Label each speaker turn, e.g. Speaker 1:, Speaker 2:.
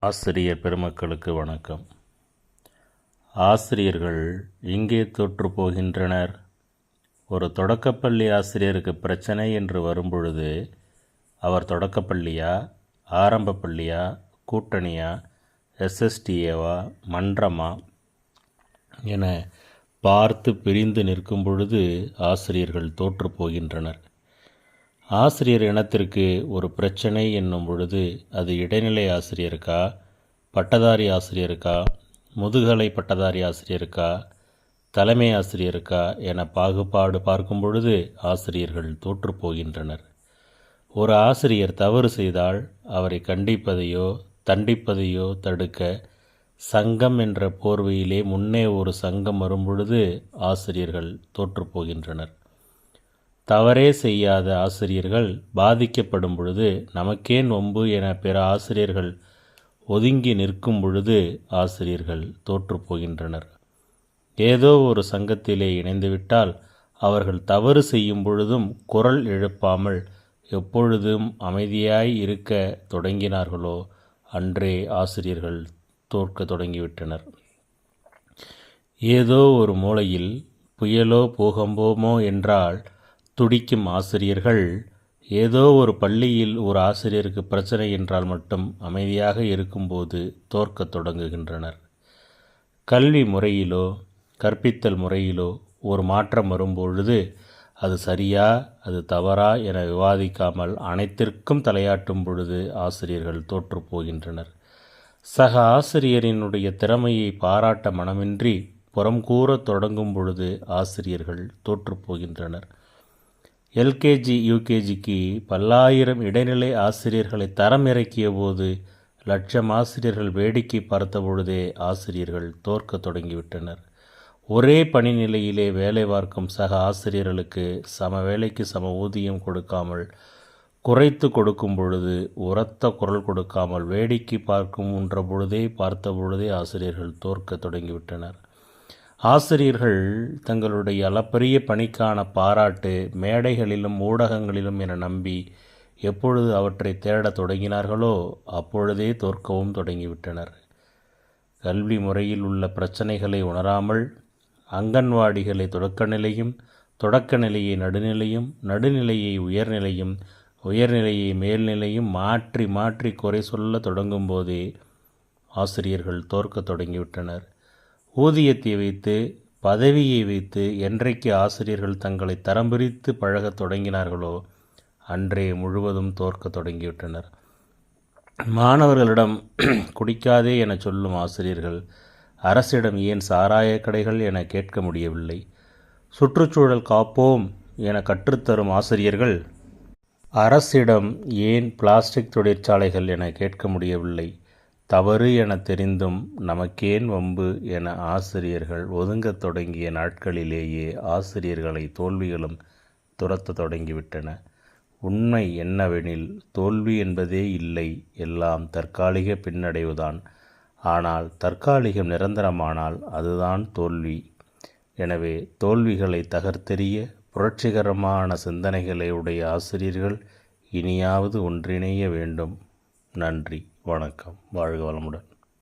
Speaker 1: ஆசிரியர் பெருமக்களுக்கு வணக்கம். ஆசிரியர்கள் எங்கே தோற்று போகின்றனர்? ஒரு தொடக்கப்பள்ளி ஆசிரியருக்கு பிரச்சனை என்று வரும்பொழுது அவர் தொடக்கப்பள்ளியா, ஆரம்ப பள்ளியா, கூட்டணியா, எஸ்எஸ்டிஏவா, மன்றமா என பார்த்து பிரிந்து நிற்கும் பொழுது ஆசிரியர்கள் தோற்று போகின்றனர். ஆசிரியர் இனத்திற்கு ஒரு பிரச்சனை என்னும் பொழுது அது இடைநிலை ஆசிரியருக்கா, பட்டதாரி ஆசிரியருக்கா, முதுகலை பட்டதாரி ஆசிரியருக்கா, தலைமை ஆசிரியருக்கா என பாகுபாடு பார்க்கும் பொழுது ஆசிரியர்கள் தோற்று போகின்றனர். ஒரு ஆசிரியர் தவறு செய்தால் அவரை கண்டிப்பதையோ தண்டிப்பதையோ தடுக்க சங்கம் என்ற போர்வையிலே முன்னே ஒரு சங்கம் வரும்பொழுது ஆசிரியர்கள் தோற்று போகின்றனர். தவறே செய்யாத ஆசிரியர்கள் பாதிக்கப்படும் பொழுது நமக்கேன் வம்பு என பிற ஆசிரியர்கள் ஒதுங்கி நிற்கும் பொழுது ஆசிரியர்கள் தோற்று போகின்றனர். ஏதோ ஒரு சங்கத்திலே இணைந்துவிட்டால் அவர்கள் தவறு செய்யும் பொழுதும் குரல் எழுப்பாமல் எப்பொழுதும் அமைதியாய் இருக்க தொடங்கினார்களோ அன்றே ஆசிரியர்கள் தோற்க தொடங்கிவிட்டனர். ஏதோ ஒரு மூலையில் புயலோ பூகம்பமோ என்றால் துடிக்கும் ஆசிரியர்கள் ஏதோ ஒரு பள்ளியில் ஒரு ஆசிரியருக்கு பிரச்சனை என்றால் மட்டும் அமைதியாக இருக்கும்போது தோற்கத் தொடங்குகின்றனர். கல்வி முறையிலோ கற்பித்தல் முறையிலோ ஒரு மாற்றம் வரும்பொழுது அது சரியா அது தவறா என விவாதிக்காமல் அனைத்திற்கும் தலையாட்டும் பொழுது ஆசிரியர்கள் தோற்று போகின்றனர். சக ஆசிரியரினுடைய திறமையை பாராட்ட மனமின்றி புறம்கூறத் தொடங்கும் பொழுது ஆசிரியர்கள் தோற்று போகின்றனர். எல்கேஜி யூகேஜிக்கு பல்லாயிரம் இடைநிலை ஆசிரியர்களை தரம் இறக்கிய போது லட்சம் ஆசிரியர்கள் வேடிக்கை பார்த்த பொழுதே ஆசிரியர்கள் தோற்க தொடங்கிவிட்டனர். ஒரே பணி நிலையிலே வேலை பார்க்கும் சக ஆசிரியர்களுக்கு சம வேலைக்கு சம ஊதியம் கொடுக்காமல் குறைத்து கொடுக்கும் பொழுது உரத்த குரல் கொடுக்காமல் வேடிக்கை பார்த்த பொழுதே ஆசிரியர்கள் தோற்க தொடங்கிவிட்டனர். ஆசிரியர்கள் தங்களுடைய அளப்பரிய பணிக்கான பாராட்டு மேடைகளிலும் ஊடகங்களிலும் என நம்பி எப்பொழுது அவற்றை தேடத் தொடங்கினார்களோ அப்பொழுதே தோற்கவும் தொடங்கிவிட்டனர். கல்வி முறையில் உள்ள பிரச்சனைகளை உணராமல் அங்கன்வாடிகளை தொடக்க நிலையும், தொடக்க நிலையை நடுநிலையும், நடுநிலையை உயர்நிலையும், உயர்நிலையை மேல்நிலையும் மாற்றி மாற்றி குறை சொல்ல தொடங்கும் போதே ஆசிரியர்கள் தோற்க தொடங்கிவிட்டனர். ஊதியத்தை வைத்து பதவியை வைத்து என்றைக்கு ஆசிரியர்கள் தங்களை தரம் பிரித்து பழகத் தொடங்கினார்களோ அன்றே முழுவதும் தோற்க தொடங்கிவிட்டனர். மாணவர்களிடம் குடிக்காதே என சொல்லும் ஆசிரியர்கள் அரசிடம் ஏன் சாராய கடைகள் என கேட்க முடியவில்லை. சுற்றுச்சூழல் காப்போம் என கற்றுத்தரும் ஆசிரியர்கள் அரசிடம் ஏன் பிளாஸ்டிக் தொழிற்சாலைகள் என கேட்க முடியவில்லை. தவறு என தெரிந்தும் நமக்கேன் வம்பு என ஆசிரியர்கள் ஒதுங்கத் தொடங்கிய நாட்களிலேயே ஆசிரியர்களை தோல்விகளும் துரத்த தொடங்கிவிட்டன. உண்மை என்னவெனில் தோல்வி என்பதே இல்லை, எல்லாம் தற்காலிக பின்னடைவுதான். ஆனால் தற்காலிகம் நிரந்தரமானால் அதுதான் தோல்வி. எனவே தோல்விகளை தகர்த்தெறிய புரட்சிகரமான சிந்தனைகளை உடைய ஆசிரியர்கள் இனியாவது ஒன்றிணைய வேண்டும். நன்றி, வணக்கம், வாழ்க வளமுடன்.